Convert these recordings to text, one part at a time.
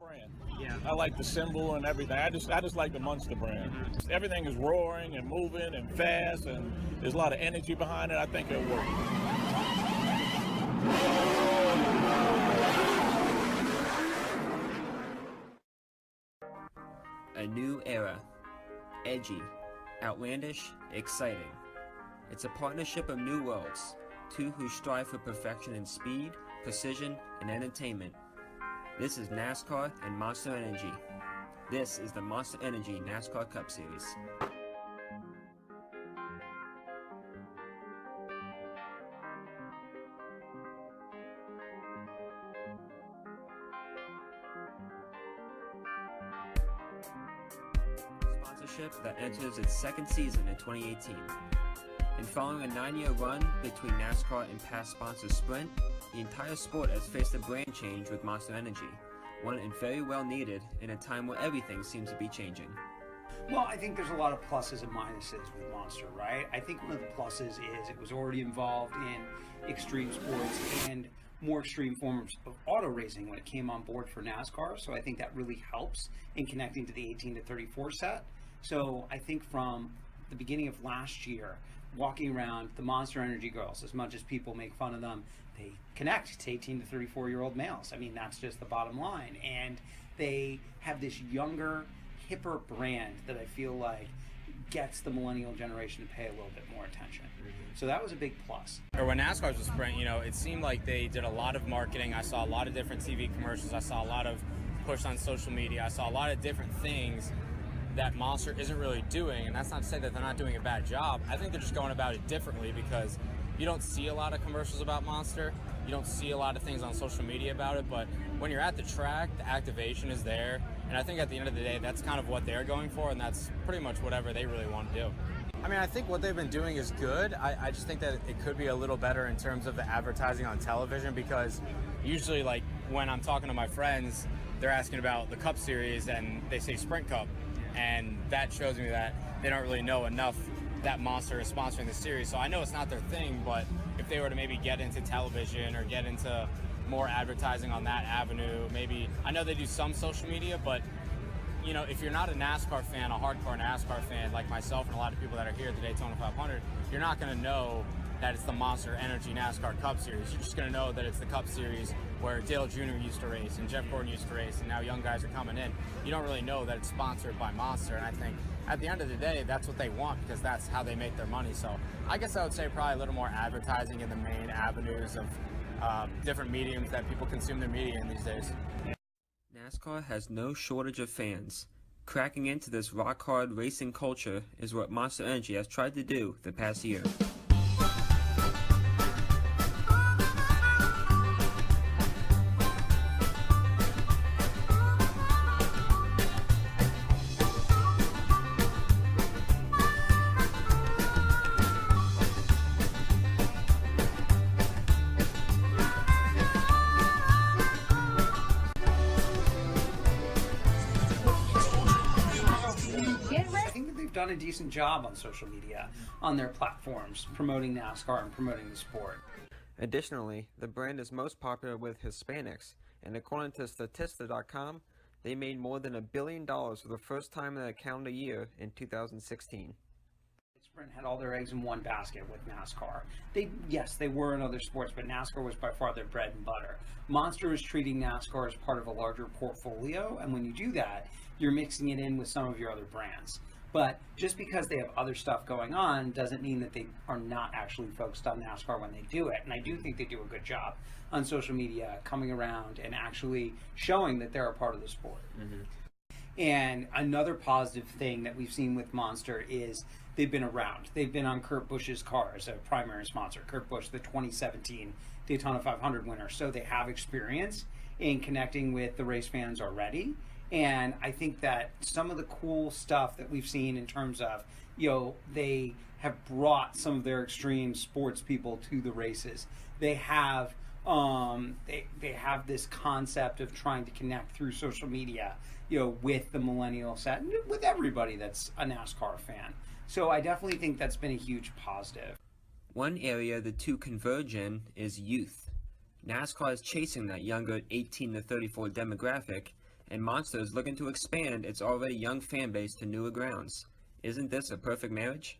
brand. Yeah. I like the symbol and everything. I just like the Monster brand. Everything is roaring and moving and fast, and there's a lot of energy behind it. I think it'll work. A new era. Edgy, outlandish, exciting. It's a partnership of new worlds, two who strive for perfection in speed, precision, and entertainment. This is NASCAR and Monster Energy. This is the Monster Energy NASCAR Cup Series. Sponsorship that enters its second season in 2018. And following a 9-year run between NASCAR and past sponsor Sprint, the entire sport has faced a brand change with Monster Energy, one and very well needed in a time where everything seems to be changing. Well, I think there's a lot of pluses and minuses with Monster, right? I think one of the pluses is it was already involved in extreme sports and more extreme forms of auto racing when it came on board for NASCAR, so I think that really helps in connecting to the 18 to 34 set. So I think from the beginning of last year, walking around, the Monster Energy girls, as much as people make fun of them, they connect to 18 to 34-year-old males. I mean, that's just the bottom line. And they have this younger, hipper brand that I feel like gets the millennial generation to pay a little bit more attention. So that was a big plus. Or when NASCAR was a Sprint, you know, it seemed like they did a lot of marketing. I saw a lot of different TV commercials. I saw a lot of push on social media. I saw a lot of different things that Monster isn't really doing, and that's not to say that they're not doing a bad job. I think they're just going about it differently because you don't see a lot of commercials about Monster. You don't see a lot of things on social media about it, but when you're at the track, the activation is there, and I think at the end of the day, that's kind of what they're going for, and that's pretty much whatever they really want to do. I mean, I think what they've been doing is good. I just think that it could be a little better in terms of the advertising on television, because usually, like, when I'm talking to my friends, they're asking about the Cup Series, and they say Sprint Cup. And that shows me that they don't really know enough that Monster is sponsoring the series. So I know it's not their thing, but if they were to maybe get into television or get into more advertising on that avenue, maybe, I know they do some social media, but you know, if you're not a NASCAR fan, a hardcore NASCAR fan like myself and a lot of people that are here at the Daytona 500, you're not going to know that it's the Monster Energy NASCAR Cup Series. You're just going to know that it's the Cup Series where Dale Jr. used to race and Jeff Gordon used to race, and now young guys are coming in. You don't really know that it's sponsored by Monster, and I think at the end of the day, that's what they want because that's how they make their money. So I guess I would say probably a little more advertising in the main avenues of different mediums that people consume their media in these days. NASCAR has no shortage of fans. Cracking into this rock-hard racing culture is what Monster Energy has tried to do the past year. Done a decent job on social media, on their platforms, promoting NASCAR and promoting the sport. Additionally, the brand is most popular with Hispanics, and according to Statista.com, they made more than $1 billion for the first time in a calendar year in 2016. Sprint had all their eggs in one basket with NASCAR. Yes, they were in other sports, but NASCAR was by far their bread and butter. Monster is treating NASCAR as part of a larger portfolio, and when you do that, you're mixing it in with some of your other brands. But just because they have other stuff going on doesn't mean that they are not actually focused on NASCAR when they do it. And I do think they do a good job on social media, coming around and actually showing that they're a part of the sport. Mm-hmm. And another positive thing that we've seen with Monster is they've been around. They've been on Kurt Busch's car as a primary sponsor. Kurt Busch, the 2017 Daytona 500 winner. So they have experience in connecting with the race fans already. And I think that some of the cool stuff that we've seen in terms of, you know, they have brought some of their extreme sports people to the races. They have they have this concept of trying to connect through social media, you know, with the millennial set, and with everybody that's a NASCAR fan. So I definitely think that's been a huge positive. One area the two converge in is youth. NASCAR is chasing that younger 18 to 34 demographic, and Monster is looking to expand its already young fan base to newer grounds. Isn't this a perfect marriage?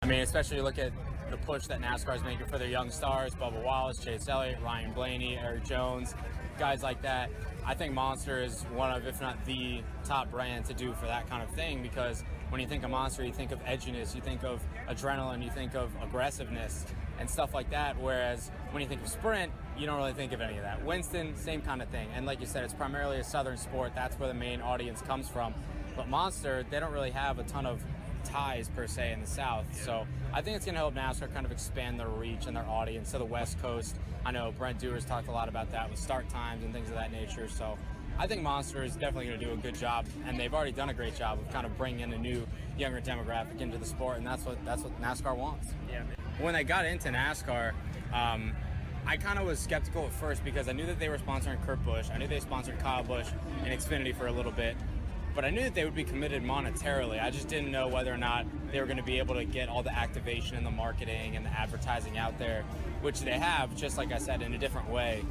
I mean, especially look at the push that NASCAR is making for their young stars, Bubba Wallace, Chase Elliott, Ryan Blaney, Eric Jones, guys like that. I think Monster is one of, if not the top brand to do for that kind of thing, because when you think of Monster, you think of edginess, you think of adrenaline, you think of aggressiveness and stuff like that, whereas when you think of Sprint, you don't really think of any of that. Winston, same kind of thing, and like you said, it's primarily a southern sport. That's where the main audience comes from. But Monster, they don't really have a ton of ties per se in the South, so I think it's going to help NASCAR kind of expand their reach and their audience to the West Coast. I know Brent Dewar's talked a lot about that with start times and things of that nature, so I think Monster is definitely going to do a good job, and they've already done a great job of kind of bringing in a new, younger demographic into the sport, and that's what NASCAR wants. Yeah. When I got into NASCAR, I kind of was skeptical at first because I knew that they were sponsoring Kurt Busch. I knew they sponsored Kyle Busch and Xfinity for a little bit. But I knew that they would be committed monetarily. I just didn't know whether or not they were going to be able to get all the activation and the marketing and the advertising out there, which they have, just like I said, in a different way.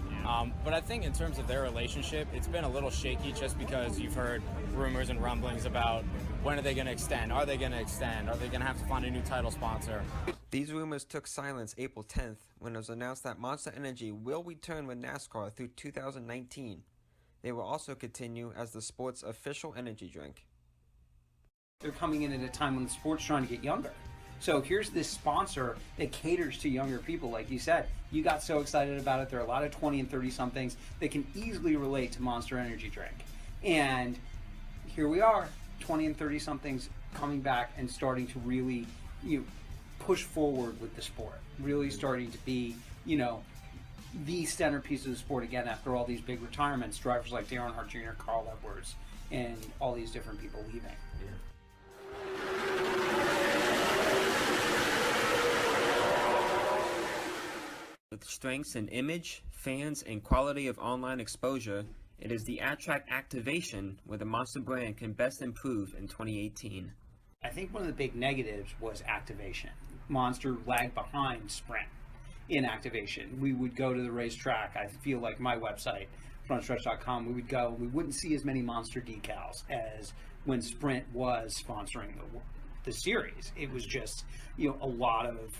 But I think in terms of their relationship, it's been a little shaky just because you've heard rumors and rumblings about when are they going to extend? Are they going to extend? Are they going to have to find a new title sponsor? These rumors took silence April 10th when it was announced that Monster Energy will return with NASCAR through 2019. They will also continue as the sport's official energy drink. They're coming in at a time when the sport's trying to get younger. So here's this sponsor that caters to younger people. Like you said, you got so excited about it. There are a lot of 20 and 30 somethings that can easily relate to Monster Energy drink. And here we are, 20 and 30 somethings coming back and starting to really, push forward with the sport. Really starting to be, the centerpiece of the sport again after all these big retirements. Drivers like Dale Earnhardt Jr., Carl Edwards, and all these different people leaving. With strengths in image, fans, and quality of online exposure, it is the at-track activation where the Monster brand can best improve in 2018. I think one of the big negatives was activation. Monster lagged behind Sprint in activation. We would go to the racetrack. I feel like my website, frontstretch.com, we would go, we wouldn't see as many Monster decals as when Sprint was sponsoring the series. It was just, a lot of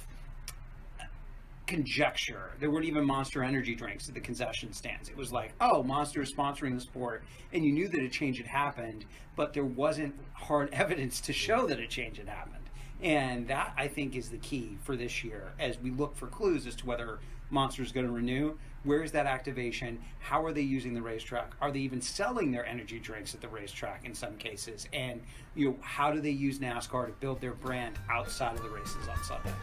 conjecture. There weren't even Monster Energy drinks at the concession stands. It was like, oh, Monster is sponsoring the sport, and you knew that a change had happened, but there wasn't hard evidence to show that a change had happened. And that, I think, is the key for this year as we look for clues as to whether Monster is going to renew. Where is that activation? How are they using the racetrack? Are they even selling their energy drinks at the racetrack in some cases? And how do they use NASCAR to build their brand outside of the races on Sunday?